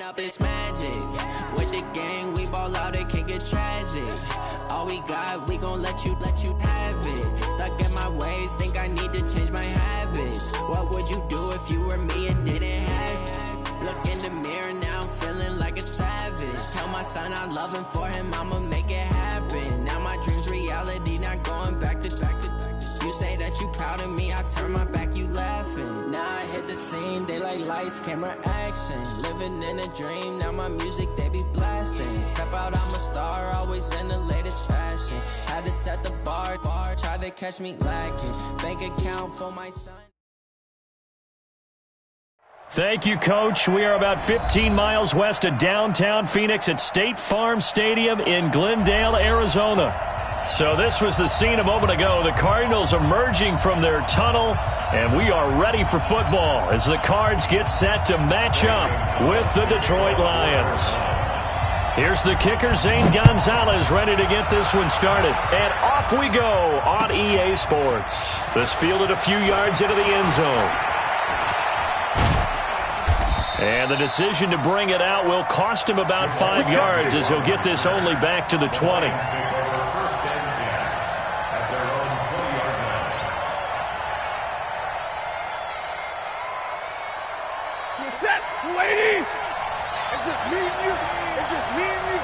Up this magic. With the gang, we ball out, it can get tragic. All we got, we gon' let you have it. Stuck in my ways, think I need to change my habits. What would you do if you were me and didn't have it? Look in the mirror, now I'm feeling like a savage. Tell my son I love him, for him I'ma make it happen. Now my dream's reality, not going back to. You say that you proud of me, I turn my back, you laughing. Now I hit the scene, they like lights, camera, action. Living in a dream, now my music, they be blasting. Step out, I'm a star, always in the latest fashion. Had to set the bar, try to catch me lacking. Bank account for my son. Thank you, Coach. We are about 15 miles west of downtown Phoenix at State Farm Stadium in Glendale, Arizona. So this was the scene a moment ago. The Cardinals emerging from their tunnel, and we are ready for football as the Cards get set to match up with the Detroit Lions. Here's the kicker, Zane Gonzalez, ready to get this one started. And off we go on EA Sports. This fielded a few yards into the end zone. And the decision to bring it out will cost him about 5 yards as he'll get this only back to the 20. Ladies, it's just me and you. It's just me and you.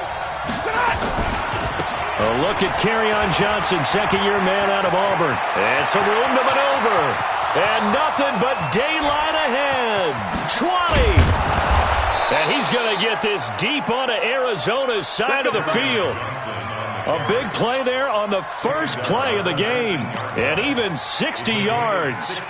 A look at Kerryon Johnson, second-year man out of Auburn. And some room to maneuver. And nothing but daylight ahead. 20. And he's going to get this deep onto Arizona's side of the field. A big play there on the first play of the game. And even 60 yards.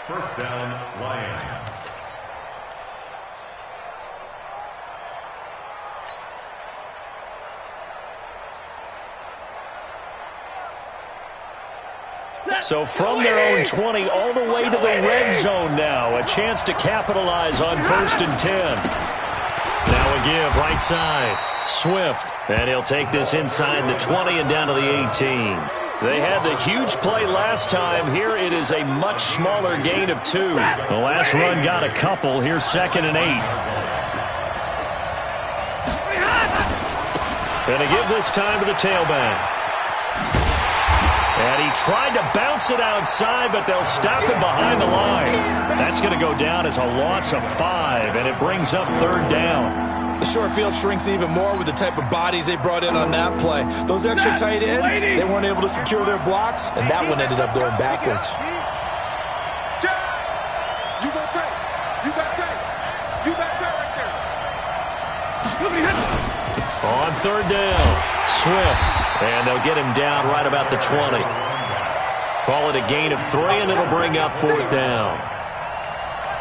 First down, Lions. So from their own 20 all the way to the red zone now. A chance to capitalize on 1st and 10. Now a give right side. Swift. And he'll take this inside the 20 and down to the 18. They had the huge play last time. Here it is a much smaller gain of 2. The last run got a couple. Here's 2nd and 8. And a give this time to the tailback. And he tried to bounce it outside, but they'll stop him behind the line. That's going to go down as a loss of 5, and it brings up 3rd down. The short field shrinks even more with the type of bodies they brought in on that play. Those extra tight ends, they weren't able to secure their blocks, and that one ended up going backwards. You got tape. You got tape. You got tape right there. On 3rd down, Swift. And they'll get him down right about the 20. Call it a gain of 3, and it'll bring up 4th down.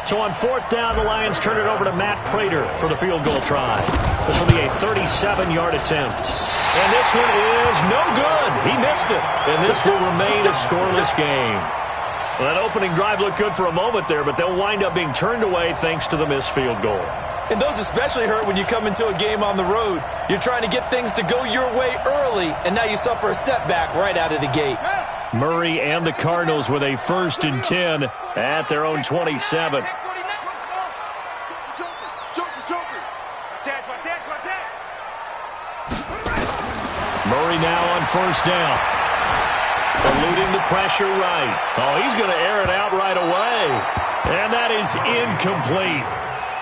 So on 4th down, the Lions turn it over to Matt Prater for the field goal try. This will be a 37-yard attempt. And this one is no good. He missed it. And this will remain a scoreless game. Well, that opening drive looked good for a moment there, but they'll wind up being turned away thanks to the missed field goal. And those especially hurt when you come into a game on the road. You're trying to get things to go your way early, and now you suffer a setback right out of the gate. Murray and the Cardinals with a 1st and 10 at their own 27. Murray now on 1st down. Eluding the pressure right. Oh, he's going to air it out right away. And that is incomplete.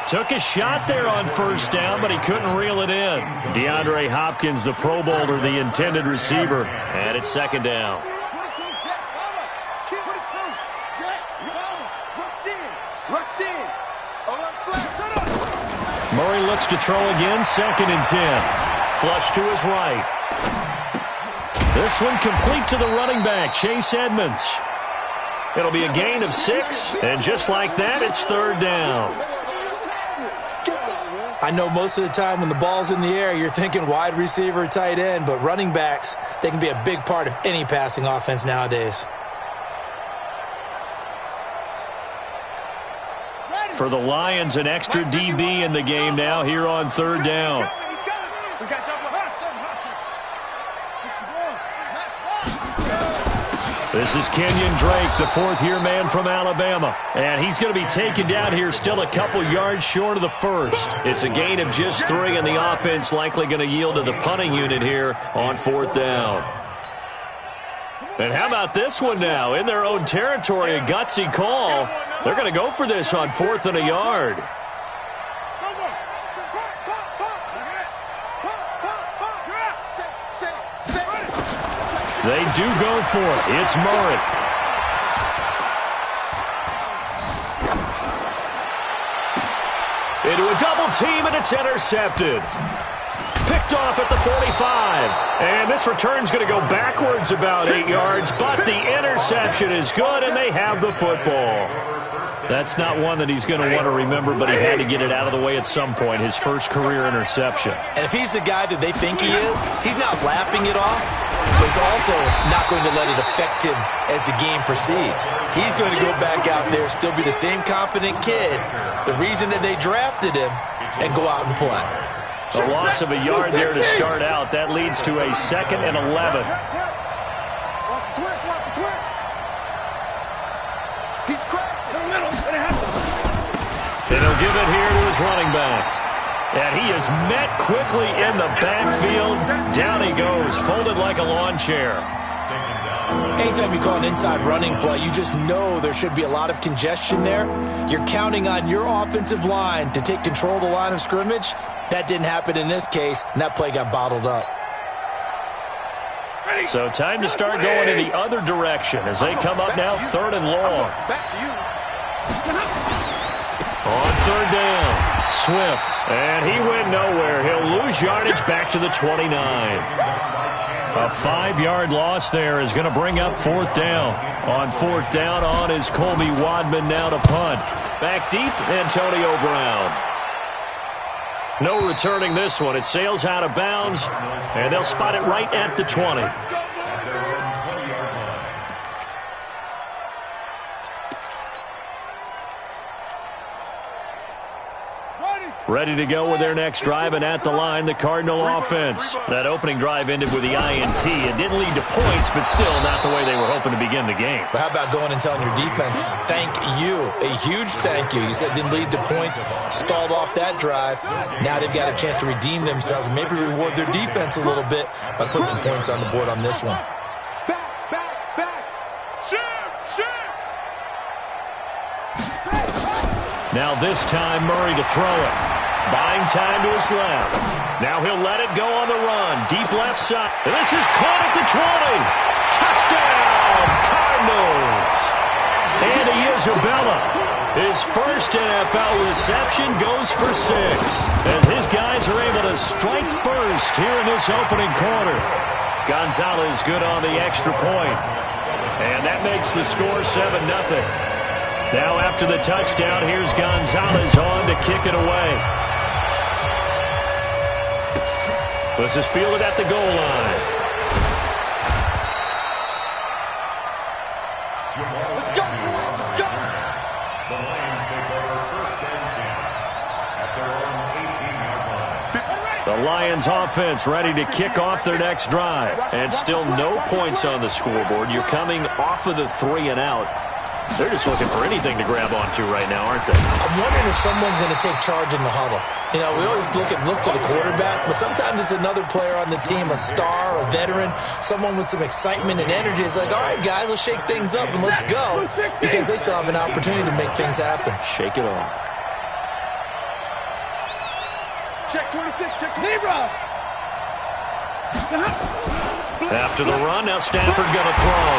Took a shot there on 1st down, but he couldn't reel it in. DeAndre Hopkins, the Pro Bowler, the intended receiver. And it's 2nd down. Murray looks to throw again, 2nd and 10. Flush to his right. This one complete to the running back, Chase Edmonds. It'll be a gain of 6, and just like that, it's 3rd down. I know most of the time when the ball's in the air, you're thinking wide receiver, tight end, but running backs, they can be a big part of any passing offense nowadays. For the Lions, an extra DB in the game now here on third down. This is Kenyon Drake, the fourth-year man from Alabama. And he's going to be taken down here still a couple yards short of the first. It's a gain of just 3, and the offense likely going to yield to the punting unit here on fourth down. And how about this one now? In their own territory, a gutsy call. They're going to go for this on 4th and a yard. They do go for it. It's Murray. Into a double team, and it's intercepted. Picked off at the 45. And this return's going to go backwards about 8 yards, but the interception is good, and they have the football. That's not one that he's going to want to remember, but he had to get it out of the way at some point, his first career interception. And if he's the guy that they think he is, he's not laughing it off, but he's also not going to let it affect him as the game proceeds. He's going to go back out there, still be the same confident kid, the reason that they drafted him, and go out and play. A loss of a yard there to start out. That leads to a 2nd and 11. Watch the twist, watch the twist. He's cracked. And he'll give it here to his running back. And he is met quickly in the backfield. Down he goes, folded like a lawn chair. Anytime you call an inside running play, you just know there should be a lot of congestion there. You're counting on your offensive line to take control of the line of scrimmage. That didn't happen in this case, and that play got bottled up. So time to start going in the other direction as they come up now 3rd and long. Back to you. On 3rd down, Swift, and he went nowhere. He'll lose yardage back to the 29. A 5-yard loss there is going to bring up 4th down. On 4th down on is Colby Wadman now to punt. Back deep, Antonio Brown. No returning this one. It sails out of bounds, and they'll spot it right at the 20. Ready to go with their next drive, and at the line, the Cardinal offense. That opening drive ended with the INT. It didn't lead to points, but still not the way they were hoping to begin the game. But how about going and telling your defense, thank you, a huge thank you. You said it didn't lead to points, stalled off that drive. Now they've got a chance to redeem themselves and maybe reward their defense a little bit by putting some points on the board on this one. Back. Shoot. Now this time, Murray to throw it. Buying time to his left. Now he'll let it go on the run. Deep left side. And this is caught at the 20. Touchdown, Cardinals. Andy Isabella. His first NFL reception goes for 6. As his guys are able to strike first here in this opening quarter. Gonzalez good on the extra point. And that makes the score 7-0. Now after the touchdown, here's Gonzalez on to kick it away. This is fielded at the goal line. Let's go. The Lions take over 1st and 10 at their own 18-yard line. The Lions offense ready to kick off their next drive. And still no points on the scoreboard. You're coming off of the 3 and out. They're just looking for anything to grab onto right now, aren't they? I'm wondering if someone's going to take charge in the huddle. You know, we always look to the quarterback, but sometimes it's another player on the team, a star, a veteran, someone with some excitement and energy. It's like, all right, guys, let's shake things up and let's go, because they still have an opportunity to make things happen. Shake it off. Check 26, check 26. After the run, now Stafford going to throw.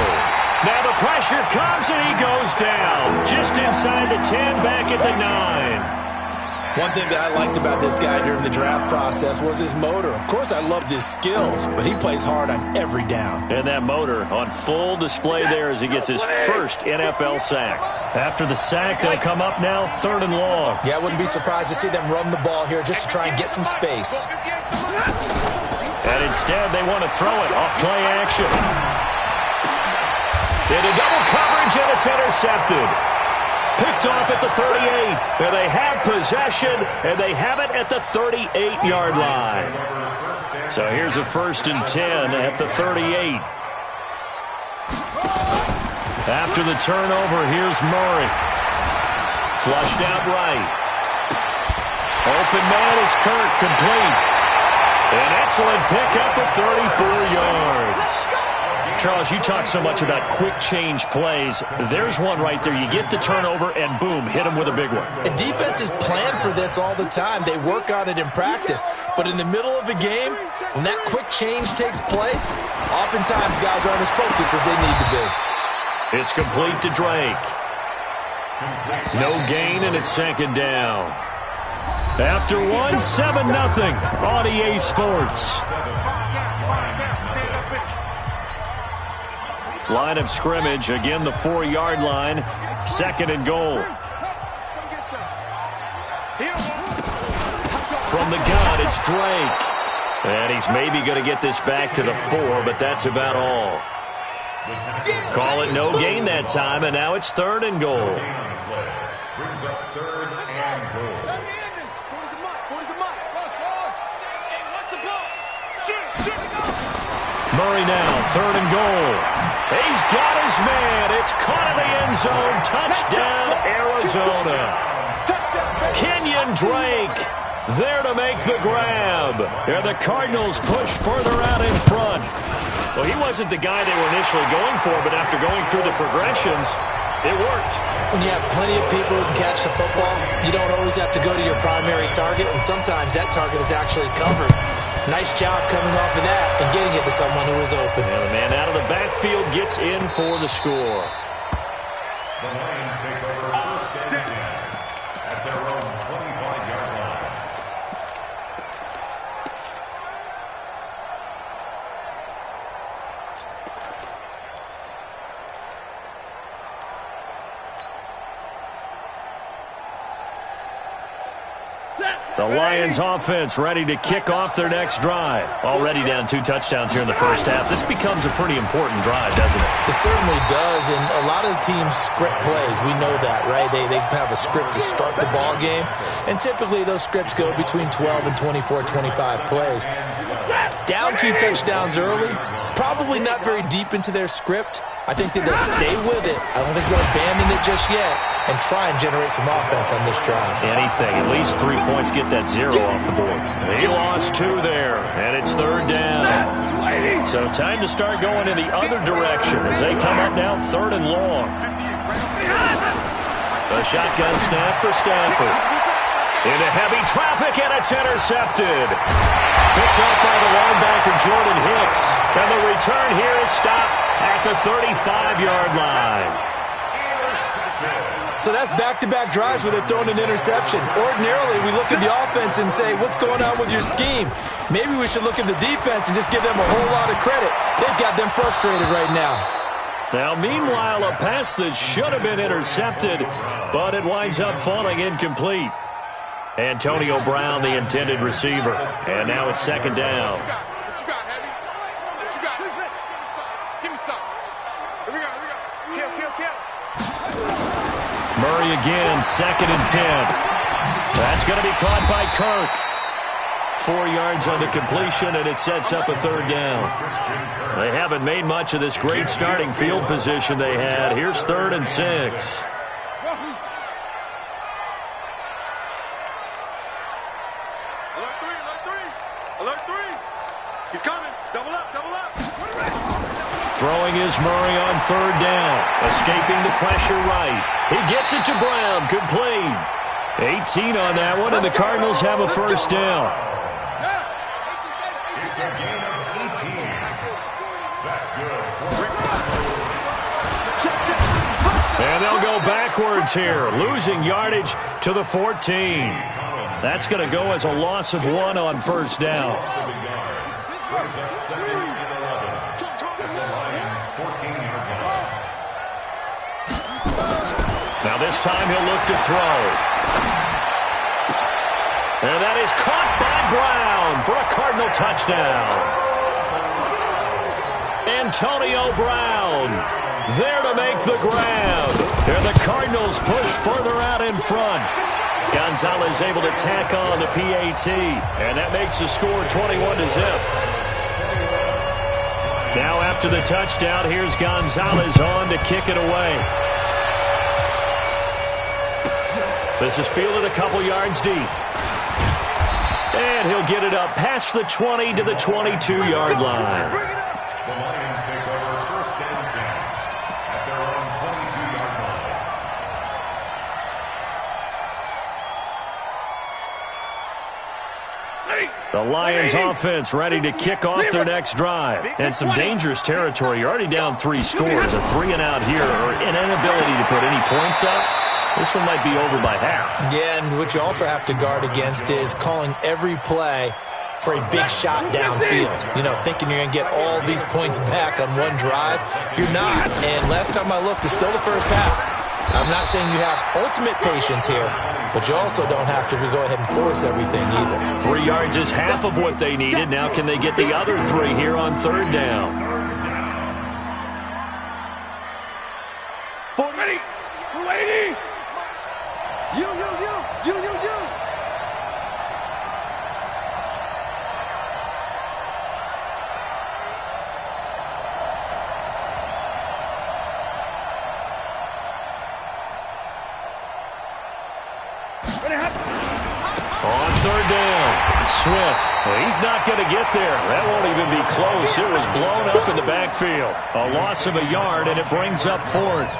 Now the pressure comes and he goes down. Just inside the 10, back at the 9. One thing that I liked about this guy during the draft process was his motor. Of course, I loved his skills, but he plays hard on every down. And that motor on full display there as he gets his first NFL sack. After the sack, they'll come up now 3rd and long. Yeah, I wouldn't be surprised to see them run the ball here just to try and get some space. And instead, they want to throw it off play action. Into double coverage, and it's intercepted. Picked off at the 38. And they have possession, and they have it at the 38-yard line. So here's a 1st and 10 at the 38. After the turnover, here's Murray. Flushed out right. Open man is Kirk, complete. An excellent pickup of 34 yards. Charles, you talk so much about quick change plays. There's one right there. You get the turnover, and boom, hit them with a big one. And defenses plan for this all the time. They work on it in practice. But in the middle of a game, when that quick change takes place, oftentimes guys aren't as focused as they need to be. It's complete to Drake. No gain, and it's 2nd down. After 1, 7-0 on EA Sports. Line of scrimmage, again the 4-yard line, 2nd and goal. From the gun, it's Drake. And he's maybe going to get this back to the 4, but that's about all. Call it no gain that time, and now it's 3rd and goal. Brings up 3rd and goal. Murray now, 3rd and goal. He's got his man. It's caught in the end zone. Touchdown, Arizona. Kenyon Drake there to make the grab. And the Cardinals push further out in front. Well, he wasn't the guy they were initially going for, but after going through the progressions, it worked. When you have plenty of people who can catch the football, you don't always have to go to your primary target, and sometimes that target is actually covered. Nice job coming off of that and getting it to someone who was open. And the man out of the backfield gets in for the score. The Lions take over 1st and 10 at their own 25-yard line. The Lions offense ready to kick off their next drive. Already down 2 touchdowns here in the first half. This becomes a pretty important drive, doesn't it? It certainly does, and a lot of teams script plays. We know that, right? They have a script to start the ball game, and typically those scripts go between 12 and 24, 25 plays. Down 2 touchdowns early, probably not very deep into their script. I think that they'll stay with it. I don't think they'll abandon it just yet and try and generate some offense on this drive. Anything. At least 3 points, get that 0 off the board. He lost 2 there, and it's 3rd down. So time to start going in the other direction as they come up now 3rd and long. A shotgun snap for Stafford. Into heavy traffic, and it's intercepted. Picked up by the linebacker, Jordan Hicks. And the return here is stopped at the 35-yard line. So that's back-to-back drives where they've thrown an interception. Ordinarily, we look at the offense and say, what's going on with your scheme? Maybe we should look at the defense and just give them a whole lot of credit. They've got them frustrated right now. Now, meanwhile, a pass that should have been intercepted, but it winds up falling incomplete. Antonio Brown, the intended receiver. And now it's 2nd down. What you got, Heavy? What you got? Give me some. Here we go. Kill. Murray again, 2nd and 10. That's going to be caught by Kirk. 4 yards on the completion, and it sets up a 3rd down. They haven't made much of this great starting field position they had. Here's 3rd and 6. Alert 3. He's coming. Double up. Throwing is Murray on 3rd down. Escaping the pressure right. He gets it to Brown. Complete. 18 on that one, and the Cardinals have a 1st down. It's a gain of 18. That's good. And they'll go backwards here, losing yardage to the 14. That's going to go as a loss of 1 on first down. Now this time he'll look to throw. And that is caught by Brown for a Cardinal touchdown. Antonio Brown there to make the grab. And the Cardinals push further out in front. Gonzalez able to tack on the PAT. And that makes the score 21-0. Now after the touchdown, here's Gonzalez on to kick it away. This is fielded a couple yards deep. And he'll get it up past the 20 to the 22-yard line. The Lions take over first and 10 at their own 22-yard line. The Lions offense ready to kick off their next drive. And some dangerous territory. You're already down 3 scores. A 3-and-out here or an inability to put any points up. This one might be over by half. Yeah, and what you also have to guard against is calling every play for a big shot downfield. You know, thinking you're going to get all these points back on one drive. You're not. And last time I looked, it's still the first half. I'm not saying you have ultimate patience here, but you also don't have to go ahead and force everything either. 3 yards is half of what they needed. Now can they get the other 3 here on third down? 40. 280. You. On third down, Swift. Well, he's not going to get there. That won't even be close. It was blown up in the backfield. A loss of a yard, and it brings up fourth.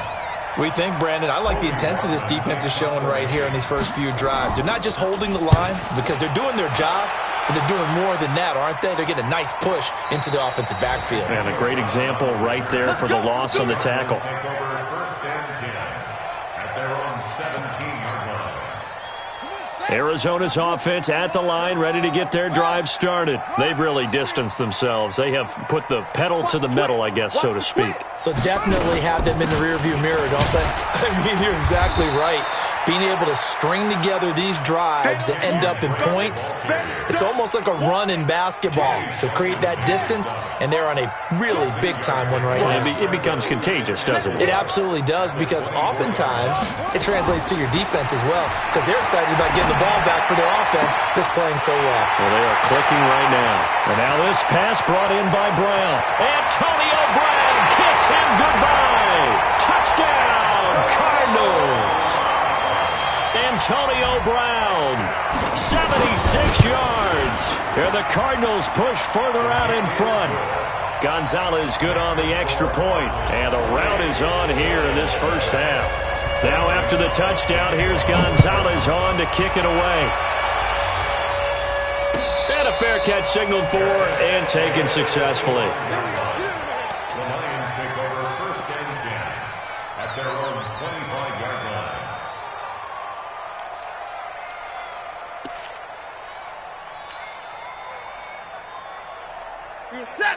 We think, Brandon, I like the intensity this defense is showing right here in these first few drives. They're not just holding the line because they're doing their job, but they're doing more than that, aren't they? They're getting a nice push into the offensive backfield. And a great example right there for the loss on the tackle. Take over first and 10 at their own 17-yard line. Arizona's offense at the line, ready to get their drive started. They've really distanced themselves. They have put the pedal to the metal, I guess, so to speak. So definitely have them in the rearview mirror, don't they? I mean, you're exactly right. Being able to string together these drives that end up in points, it's almost like a run in basketball to create that distance, and they're on a really big-time one right now. It becomes contagious, doesn't it? It absolutely does, because oftentimes it translates to your defense as well, because they're excited about getting the ball back for their offense that's playing so well. Well, they are clicking right now. And now this pass brought in by Brown. Antonio Brown, kiss him goodbye. Touchdown, Cardinals. Antonio Brown, 76 yards. And the Cardinals push further out in front. Gonzalez good on the extra point. And the rout is on here in this first half. Now after the touchdown, here's Gonzalez on to kick it away. And a fair catch signaled for and taken successfully. The Lions take over first and 10 at their own 25-yard line.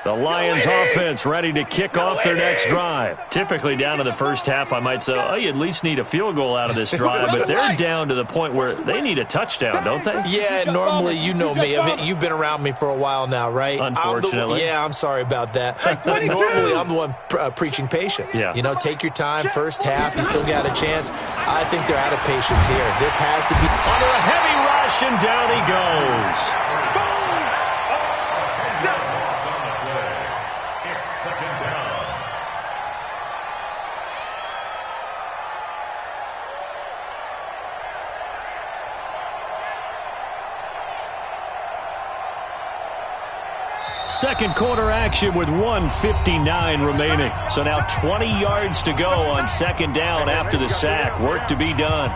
The Lions offense ready to kick off their next drive. Typically down to the first half, I might say, oh, you at least need a field goal out of this drive, but they're down to the point where they need a touchdown, don't they? Yeah, normally, you know me. I mean, you've been around me for a while now, right? Unfortunately. I'm sorry about that. But normally, I'm the one preaching patience. Yeah. You know, take your time, first half, you still got a chance. I think they're out of patience here. This has to be under a heavy rush, and down he goes. Second quarter action with 1:59 remaining. So now 20 yards to go on second down after the sack. Work to be done.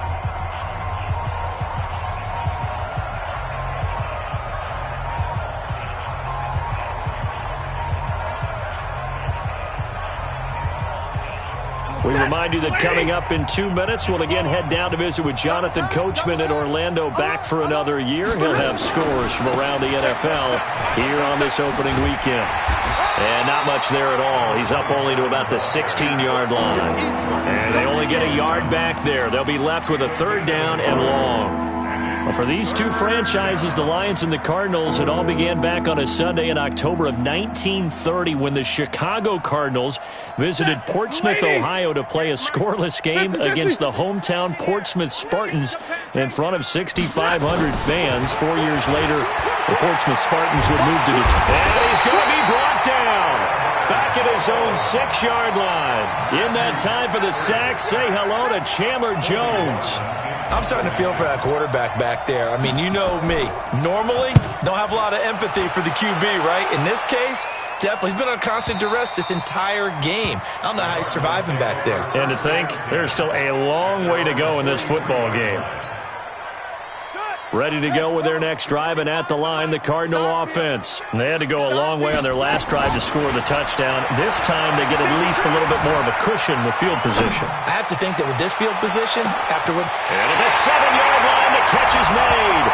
We We remind you that coming up in 2 minutes, we'll again head down to visit with Jonathan Coachman in Orlando, back for another year. He'll have scores from around the NFL here on this opening weekend. And not much there at all. He's up only to about the 16-yard line. And they only get a yard back there. They'll be left with a 3rd down and long. Well, for these two franchises, the Lions and the Cardinals, it all began back on a Sunday in October of 1930 when the Chicago Cardinals visited Portsmouth, Ohio to play a scoreless game against the hometown Portsmouth Spartans in front of 6,500 fans. 4 years later, the Portsmouth Spartans would move to Detroit. And he's going to be brought down back at his own 6-yard line. In that time for the sack, say hello to Chandler Jones. I'm starting to feel for that quarterback back there. I mean, you know me. Normally, don't have a lot of empathy for the QB, right? In this case, definitely. He's been on constant duress this entire game. I don't know how he's surviving back there. And to think, there's still a long way to go in this football game. Ready to go with their next drive, and at the line, the Cardinal offense. And they had to go a long way on their last drive to score the touchdown. This time, they get at least a little bit more of a cushion with field position. I have to think that with this field position, afterward. And at the 7-yard line, the catch is made.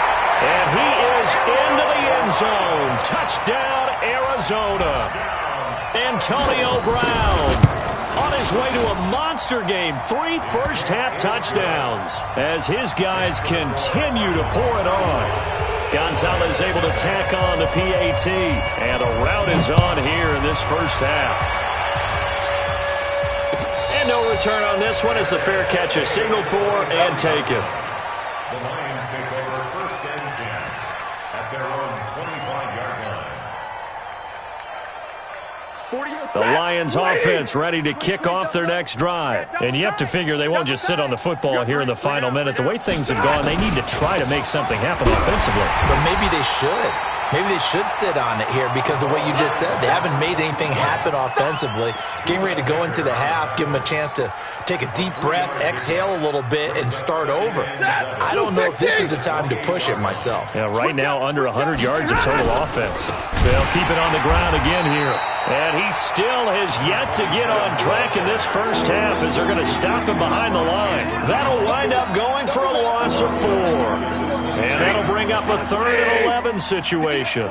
And he is into the end zone. Touchdown, Arizona. Antonio Brown on his way to a monster game. 3 first-half touchdowns as his guys continue to pour it on. Gonzalez able to tack on the PAT, and a rout is on here in this first half. And no return on this one as the fair catch is signaled for and taken. The Lions take over 1st and 10 at their own 25-yard line. The Lions offense ready to kick off their next drive. And you have to figure they won't just sit on the football here in the final minute. The way things have gone, they need to try to make something happen offensively. But maybe they should. Maybe they should sit on it here because of what you just said. They haven't made anything happen offensively. Getting ready to go into the half, give them a chance to take a deep breath, exhale a little bit, and start over. I don't know if this is the time to push it myself. Yeah, right now under 100 yards of total offense. They'll keep it on the ground again here. And he still has yet to get on track in this first half as they're going to stop him behind the line. That'll wind up going for a loss of 4. And that'll bring up a 3rd and 11 situation.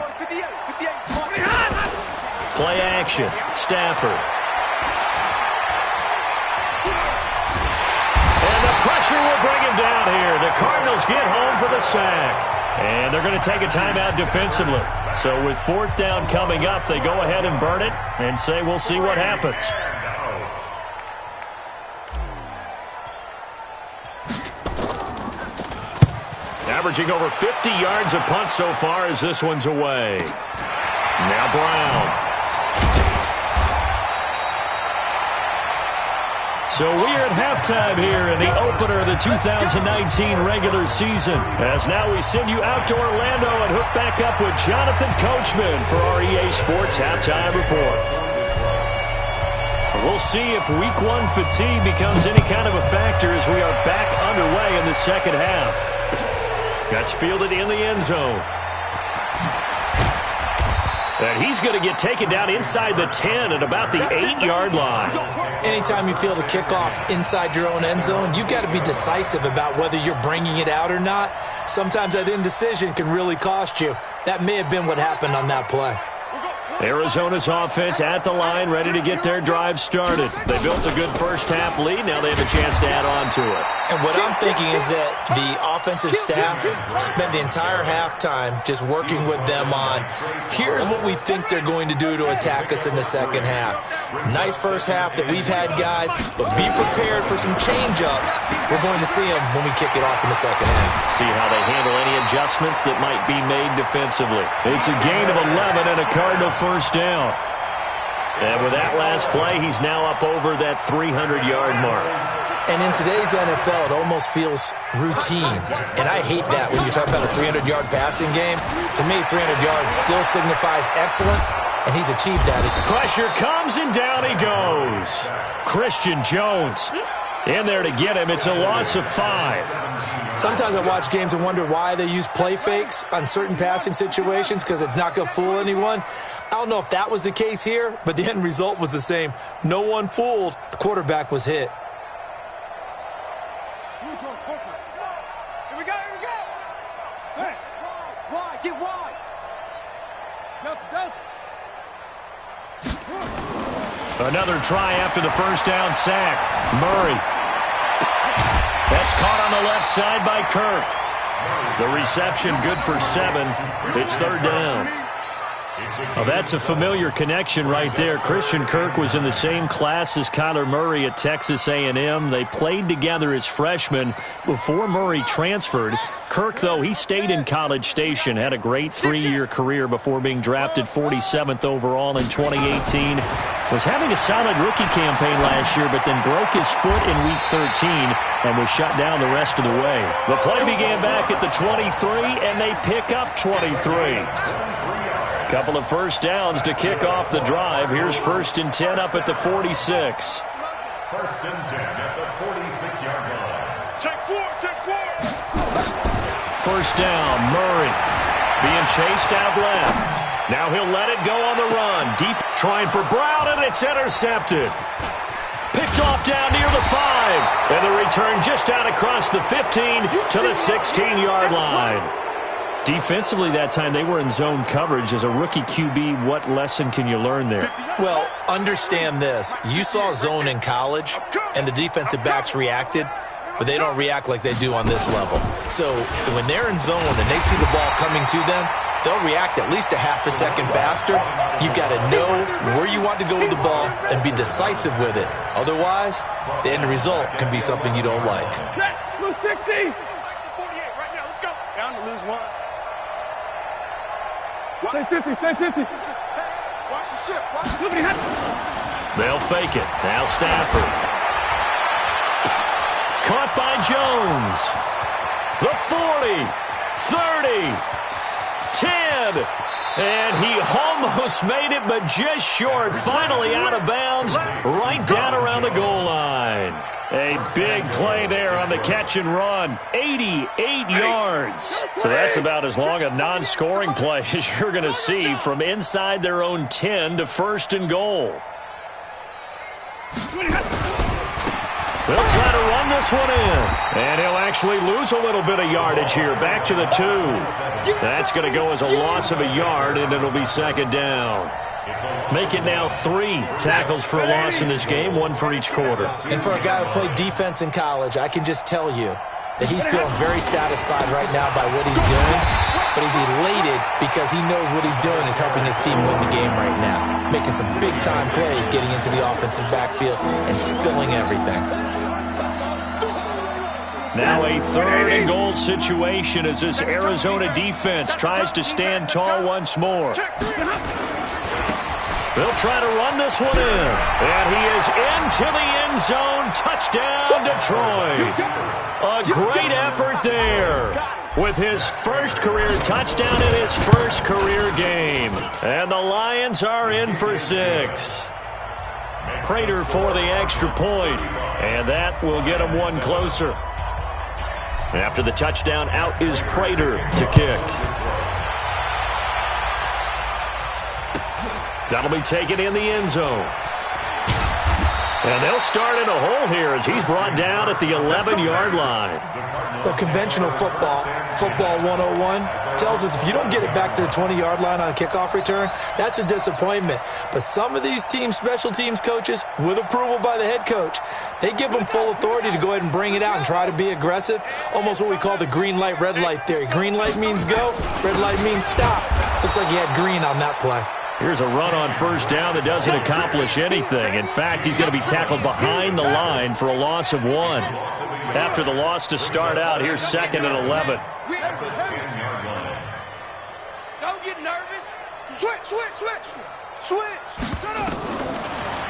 Play action. Stafford. And the pressure will bring him down here. The Cardinals get home for the sack. And they're going to take a timeout defensively. So with 4th down coming up, they go ahead and burn it and say we'll see what happens. Averaging over 50 yards a punt so far as this one's away. Now Brown. So we're at halftime here in the opener of the 2019 regular season. As now we send you out to Orlando and hook back up with Jonathan Coachman for our EA Sports Halftime Report. We'll see if Week 1 fatigue becomes any kind of a factor as we are back underway in the second half. That's fielded in the end zone. And he's going to get taken down inside the 10 at about the 8-yard line. Anytime you field a kickoff inside your own end zone, you've got to be decisive about whether you're bringing it out or not. Sometimes that indecision can really cost you. That may have been what happened on that play. Arizona's offense at the line, ready to get their drive started. They built a good first-half lead. Now they have a chance to add on to it. And what I'm thinking is that the offensive staff spent the entire halftime just working with them on, here's what we think they're going to do to attack us in the second half. Nice first half that we've had, guys, but be prepared for some change-ups. We're going to see them when we kick it off in the second half. See how they handle any adjustments that might be made defensively. It's a gain of 11 and a Cardinal first down. And with that last play, he's now up over that 300-yard mark. And in today's NFL, it almost feels routine. And I hate that when you talk about a 300-yard passing game. To me, 300 yards still signifies excellence, and he's achieved that. Pressure comes, and down he goes. Christian Jones In there to get him. It's a loss of 5. Sometimes I watch games and wonder why they use play fakes on certain passing situations because it's not going to fool anyone. I don't know if that was the case here, but the end result was the same. No one fooled. The quarterback was hit. Here we go. Hey, wide, get wide. Delta. Another try after the first down sack. Murray. That's caught on the left side by Kirk. The reception good for 7. It's third down. Well, that's a familiar connection right there. Christian Kirk was in the same class as Kyler Murray at Texas A&M. They played together as freshmen before Murray transferred. Kirk, though, he stayed in College Station, had a great 3-year career before being drafted 47th overall in 2018. Was having a solid rookie campaign last year, but then broke his foot in Week 13 and was shut down the rest of the way. The play began back at the 23, and they pick up 23. Couple of first downs to kick off the drive. Here's 1st and 10 up at the 46. 1st and 10 at the 46-yard line. Check 4. First down, Murray being chased out left. Now he'll let it go on the run. Deep trying for Brown, and it's intercepted. Picked off down near the 5. And the return just out across the 15 to the 16-yard line. Defensively that time, they were in zone coverage. As a rookie QB, what lesson can you learn there? Well, understand this. You saw zone in college, and the defensive backs reacted, but they don't react like they do on this level. So when they're in zone and they see the ball coming to them, they'll react at least a half a second faster. You've got to know where you want to go with the ball and be decisive with it. Otherwise, the end result can be something you don't like. Lose 60. 48 right now. Let's go. Down to lose 1. Stay 50. Hey, watch the ship. They'll fake it. Now Stafford. Caught by Jones. The 40, 30, 10. And he almost made it, but just short. Finally out of bounds, right down around the goal line. A big play there on the catch and run. 88 yards. So that's about as long a non-scoring play as you're going to see from inside their own 10 to 1st and goal. They'll try to run this one in. And he'll actually lose a little bit of yardage here. Back to the 2. That's going to go as a loss of a yard, and it'll be 2nd down. Make it now 3 tackles for a loss in this game, 1 for each quarter. And for a guy who played defense in college, I can just tell you that he's feeling very satisfied right now by what he's doing. But he's elated because he knows what he's doing is helping his team win the game right now. Making some big-time plays, getting into the offense's backfield and spilling everything. Now a 3rd and goal situation as this Arizona defense tries to stand tall once more. They'll try to run this one in. And he is into the end zone. Touchdown, Detroit. A great effort there with his first career touchdown in his first career game. And the Lions are in for 6. Prater for the extra point. And that will get him 1 closer. After the touchdown, out is Prater to kick. That'll be taken in the end zone. And they'll start in a hole here as he's brought down at the 11-yard line. Well, conventional football 101, tells us if you don't get it back to the 20-yard line on a kickoff return, that's a disappointment. But some of these teams, special teams coaches, with approval by the head coach, they give them full authority to go ahead and bring it out and try to be aggressive. Almost what we call the green light, red light theory. Green light means go, red light means stop. Looks like he had green on that play. Here's a run on first down that doesn't accomplish anything. In fact, he's going to be tackled behind the line for a loss of 1. After the loss to start out, here's 2nd and 11. Don't get nervous. Switch. Shut up.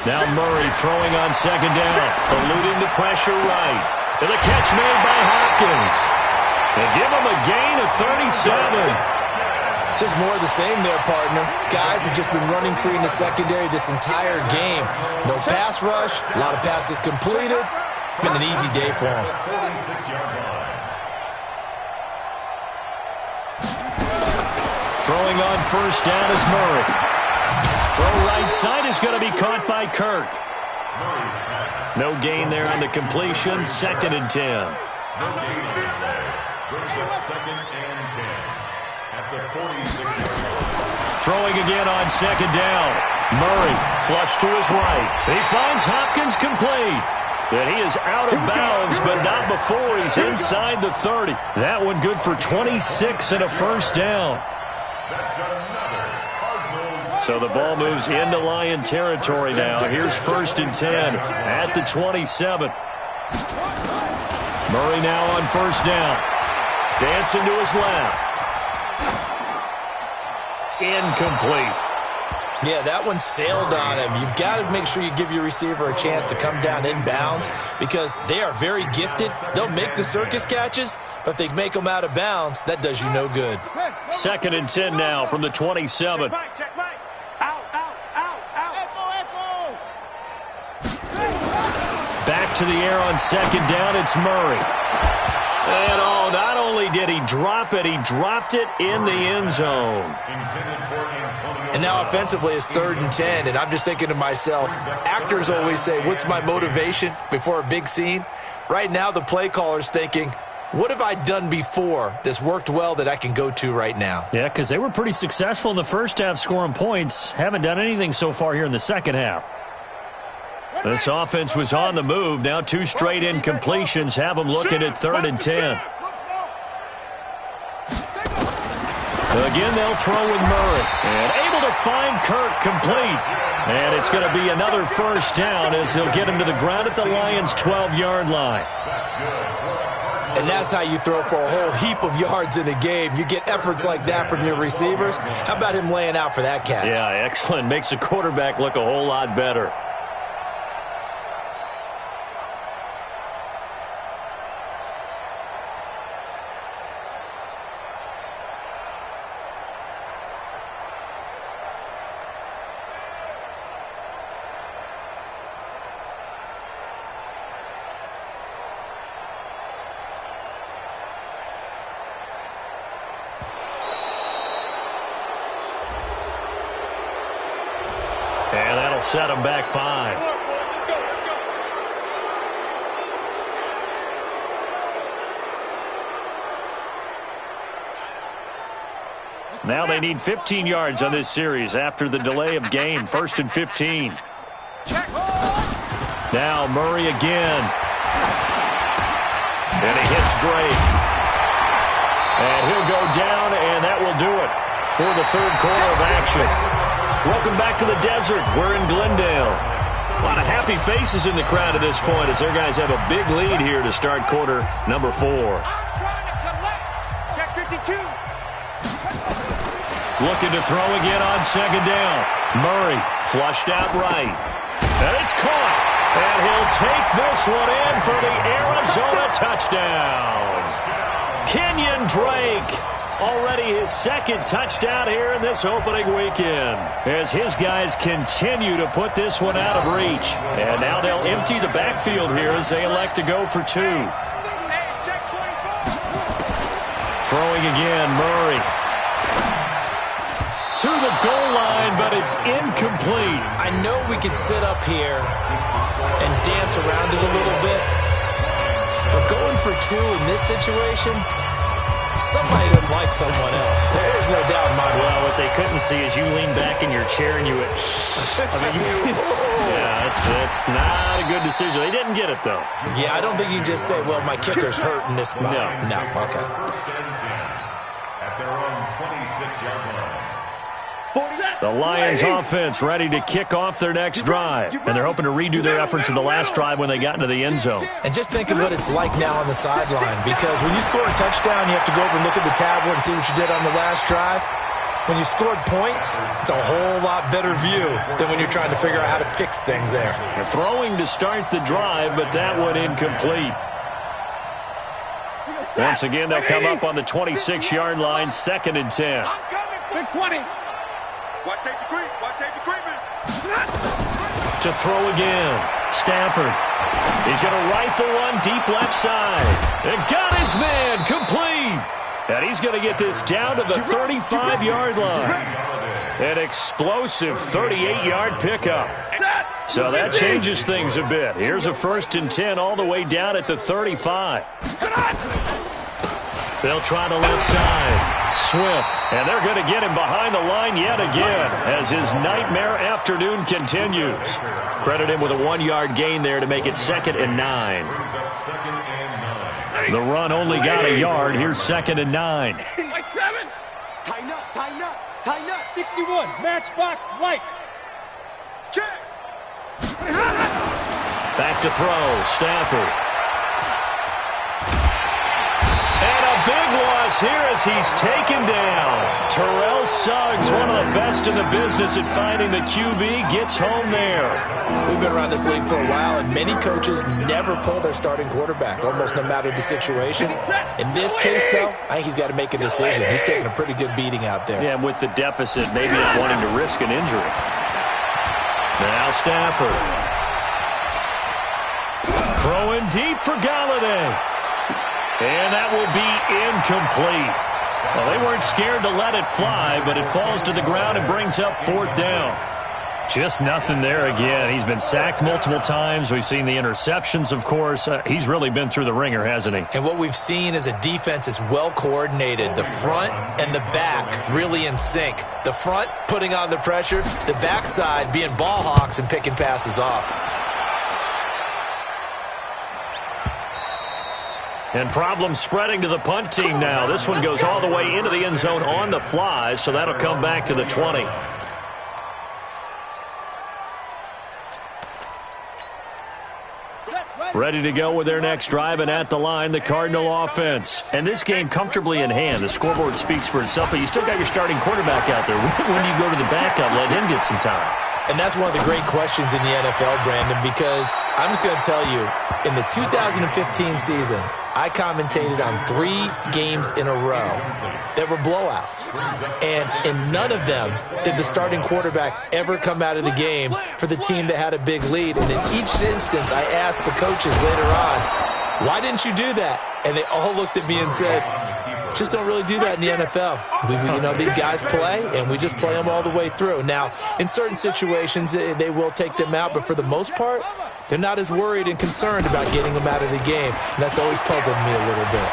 Now Murray throwing on 2nd down, eluding the pressure right. And the catch made by Hopkins. They give him a gain of 37. Just more of the same there, partner. Guys have just been running free in the secondary this entire game. No pass rush, a lot of passes completed. Been an easy day for him. 46-yard line. Throwing on first down is Murray. Throw right side is going to be caught by Kirk. No gain there on the completion. 2nd and 10. No gain on the play. Brings up 2nd and 10 at the 46-yard line. Throwing again on 2nd down. Murray flush to his right. He finds Hopkins complete. But he is out of bounds, but not before he's inside the 30. That one good for 26 and a first down. That's another Cardinals. So the ball moves into Lion territory now. Here's 1st and 10 at the 27. Murray now on first down. Dancing to his left. Incomplete. Yeah, that one sailed on him. You've got to make sure you give your receiver a chance to come down inbounds because they are very gifted. They'll make the circus catches, but if they make them out of bounds, that does you no good. 2nd and 10 now from the 27. Back to the air on 2nd down, it's Murray. And not only did he drop it, he dropped it in the end zone. And now offensively it's 3rd and 10, and I'm just thinking to myself, actors always say, what's my motivation before a big scene? Right now the play caller's thinking, what have I done before that's worked well that I can go to right now? Yeah, because they were pretty successful in the first half scoring points. Haven't done anything so far here in the second half. This offense was on the move. Now 2 straight incompletions have them looking at 3rd and 10. Again, they'll throw with Murray. And able to find Kirk complete. And it's going to be another first down as they'll get him to the ground at the Lions' 12-yard line. And that's how you throw for a whole heap of yards in a game. You get efforts like that from your receivers. How about him laying out for that catch? Yeah, excellent. Makes the quarterback look a whole lot better. And that'll set him back 5. Now they need 15 yards on this series after the delay of game. 1st and 15. Now Murray again. And he hits Drake. And he'll go down, and that will do it for the 3rd quarter of action. Welcome back to the desert. We're in Glendale. A lot of happy faces in the crowd at this point as their guys have a big lead here to start quarter number 4. Check 52. Looking to throw again on 2nd down. Murray flushed out right. And it's caught. And he'll take this one in for the Arizona touchdown. Kenyon Drake. Already his 2nd touchdown here in this opening weekend as his guys continue to put this one out of reach. And now they'll empty the backfield here as they elect to go for 2. Throwing again, Murray. To the goal line, but it's incomplete. I know we can sit up here and dance around it a little bit, but going for 2 in this situation, somebody doesn't like someone else. There's no doubt in my mind. Well, what they couldn't see is you lean back in your chair and you went, yeah, it's not a good decision. They didn't get it, though. Yeah, I don't think you can just say, well, my kicker's hurt in this spot. No, okay. At their own 26-yard line. The Lions offense ready to kick off their next drive. And they're hoping to redo their efforts in the last drive when they got into the end zone. And just think of what it's like now on the sideline, because when you score a touchdown, you have to go over and look at the tablet and see what you did on the last drive. When you scored points, it's a whole lot better view than when you're trying to figure out how to fix things there. They're throwing to start the drive, but that one incomplete. Once again, they'll come up on the 26-yard line, 2nd and 10. I'm coming. Big 20. Watch safety creep. Watch safety creeping. To throw again. Stafford. He's going to rifle one deep left side. And got his man complete. And he's going to get this down to the 35-yard line. An explosive 38-yard pickup. So that changes things a bit. Here's a 1st and 10 all the way down at the 35. They'll try the left side. Swift. And they're going to get him behind the line yet again as his nightmare afternoon continues. Credit him with a 1-yard gain there to make it 2nd and 9. The run only got a yard. Here's 2nd and 9. Like 7. Tighten up, tighten up, tighten up. 61. Matchbox lights. Check. Back to throw. Stafford. And a big loss here as he's taken down. Terrell Suggs, one of the best in the business at finding the QB, gets home there. We've been around this league for a while, and many coaches never pull their starting quarterback, almost no matter the situation. In this case, though, I think he's got to make a decision. He's taking a pretty good beating out there. Yeah, and with the deficit, maybe not wanting to risk an injury. Now Stafford. Throwing deep for Galladay. And that will be incomplete. Well, they weren't scared to let it fly, but it falls to the ground and brings up 4th down. Just nothing there again. He's been sacked multiple times. We've seen the interceptions, of course. He's really been through the ringer, hasn't he? And what we've seen is a defense that's well coordinated. The front and the back really in sync. The front putting on the pressure, the backside being ball hawks and picking passes off. And problems spreading to the punt team now. This one goes all the way into the end zone on the fly, so that'll come back to the 20. Ready to go with their next drive, and at the line, the Cardinal offense. And this game comfortably in hand. The scoreboard speaks for itself, but you still got your starting quarterback out there. When do you go to the backup, let him get some time? And that's one of the great questions in the NFL, Brandon, because I'm just going to tell you, in the 2015 season, I commentated on 3 games in a row that were blowouts. And in none of them did the starting quarterback ever come out of the game for the team that had a big lead. And in each instance, I asked the coaches later on, why didn't you do that? And they all looked at me and said, just don't really do that in the NFL. These guys play, and we just play them all the way through. Now, in certain situations, they will take them out, but for the most part, they're not as worried and concerned about getting them out of the game, and that's always puzzled me a little bit.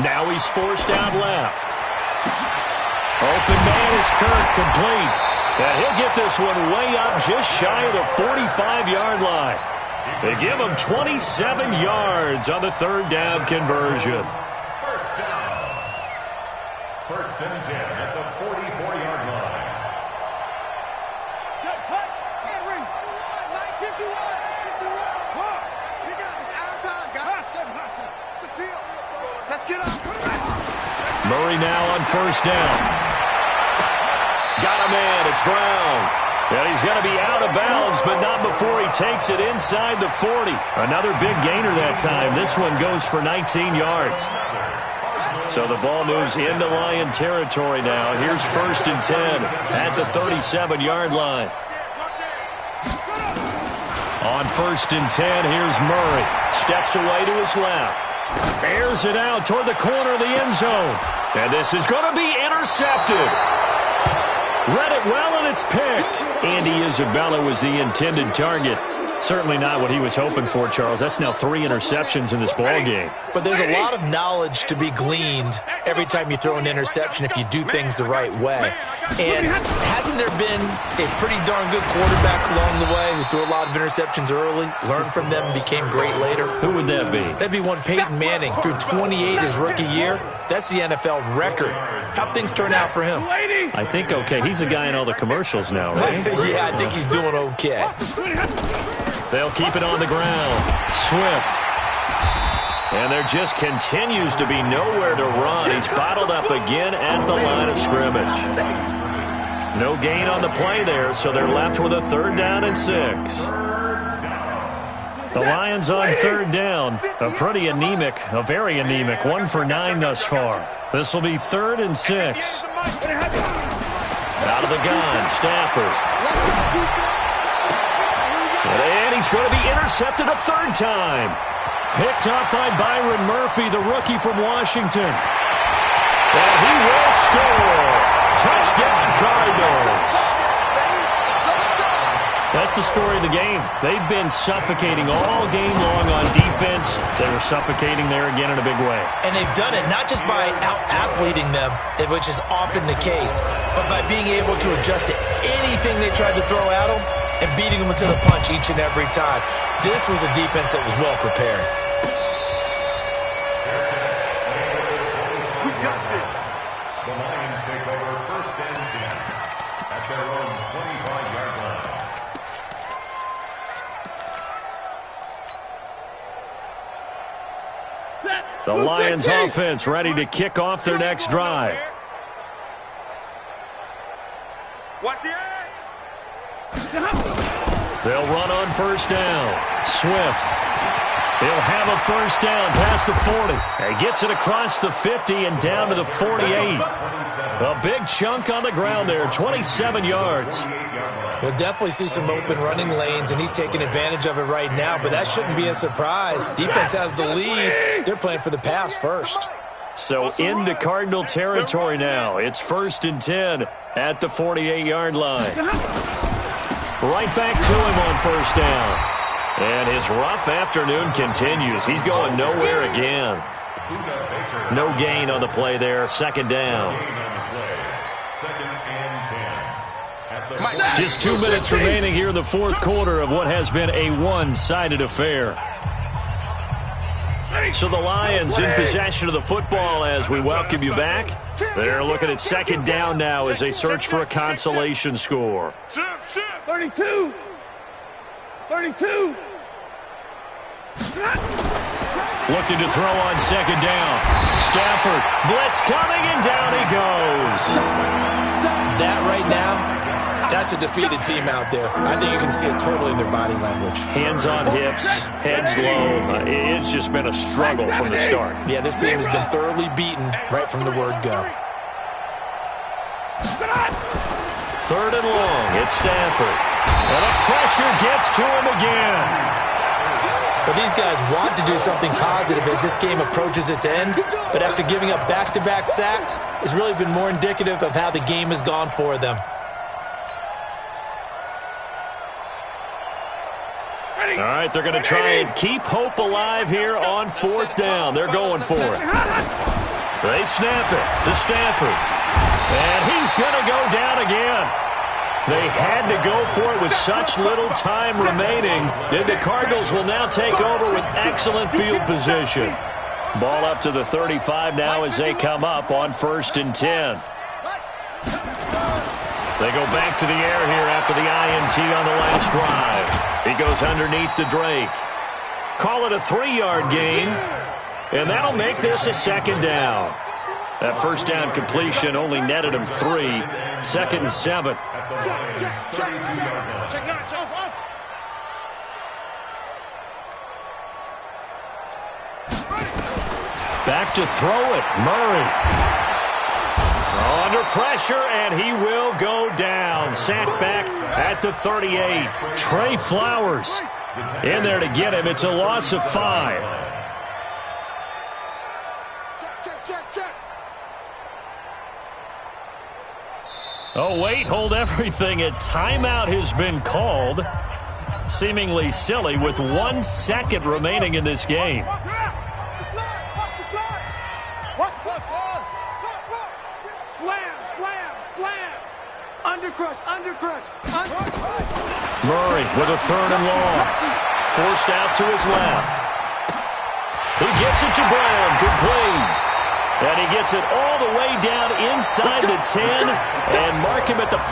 Now he's forced out left. Open man is Kirk, complete. And he'll get this one way up just shy of the 45-yard line. They give him 27 yards on the 3rd down conversion. First and 10 at the 44-yard line. Set, hut, Henry, 951. You got it's our time, guys. Hustle, the field. Let's get up. Put it back. Murray now on 1st down. Got a man. It's Brown. And he's going to be out of bounds, but not before he takes it inside the 40. Another big gainer that time. This one goes for 19 yards. So the ball moves into Lion territory now. Here's 1st and 10 at the 37-yard line. On 1st and 10, here's Murray. Steps away to his left. Airs it out toward the corner of the end zone. And this is going to be intercepted. Read it well, and it's picked. Andy Isabella was the intended target. Certainly not what he was hoping for, Charles. That's now 3 interceptions in this ball game. But there's a lot of knowledge to be gleaned every time you throw an interception if you do things the right way. And hasn't there been a pretty darn good quarterback along the way who threw a lot of interceptions early, learned from them, and became great later? Who would that be? That'd be one Peyton Manning. Threw 28 his rookie year. That's the NFL record. How'd things turn out for him? I think okay. He's the guy in all the commercials now, right? Yeah, I think he's doing okay. They'll keep it on the ground. Swift. And there just continues to be nowhere to run. He's bottled up again at the line of scrimmage. No gain on the play there, so they're left with a 3rd down and 6. The Lions on 3rd down. A very anemic 1 for 9 thus far. This will be 3rd and 6. Out of the gun, Stafford. And he's going to be intercepted a third time. Picked up by Byron Murphy, the rookie from Washington. And he will score. Touchdown, Cardinals. That's the story of the game. They've been suffocating all game long on defense. They were suffocating there again in a big way. And they've done it not just by out-athleting them, which is often the case, but by being able to adjust to anything they tried to throw at them and beating them to the punch each and every time. This was a defense that was well prepared. We got this. The Lions take over 1st and 10 at their own 25-yard line. The Lions offense ready to kick off their next drive. Watch the edge. They'll run on 1st down. Swift. He'll have a 1st down past the 40. He gets it across the 50 and down to the 48. A big chunk on the ground there, 27 yards. We'll definitely see some open running lanes, and he's taking advantage of it right now, but that shouldn't be a surprise. Defense has the lead. They're playing for the pass first. So into Cardinal territory now. It's 1st and 10 at the 48-yard line. Right back to him on 1st down. And his rough afternoon continues. He's going nowhere again. No gain on the play there. 2nd down. Just 2 minutes remaining here in the 4th quarter of what has been a one-sided affair. So the Lions in possession of the football as we welcome you back. They're looking at 2nd down now as they search for a consolation score. 32. 32. Looking to throw on 2nd down. Stafford, blitz coming, and down he goes. That right now, that's a defeated team out there. I think you can see it totally in their body language. Hands on hips, heads low. It's just been a struggle from the start. Yeah, this team has been thoroughly beaten right from the word go. 3rd and long, it's Stafford. And the pressure gets to him again. But these guys want to do something positive as this game approaches its end. But after giving up back-to-back sacks, it's really been more indicative of how the game has gone for them. All right, they're going to try and keep hope alive here on 4th down. They're going for it. They snap it to Stafford. And he's going to go down again. They had to go for it with such little time remaining. And the Cardinals will now take over with excellent field position. Ball up to the 35 now as they come up on 1st and 10. They go back to the air here after the INT on the last drive. He goes underneath to Drake. Call it a 3-yard gain, and that'll make this a 2nd down. That 1st down completion only netted him 3. 2nd and 7. Back to throw it, Murray. Under pressure, and he will go down. Sacked back at the 38. Trey Flowers in there to get him. It's a loss of 5. Oh, wait, hold everything. A timeout has been called. Seemingly silly with 1 second remaining in this game. Slam. Undercrush. Murray with a 3rd and long. Forced out to his left. He gets it to Brown, complete. And he gets it all the way down inside the 10 and mark him at the 5.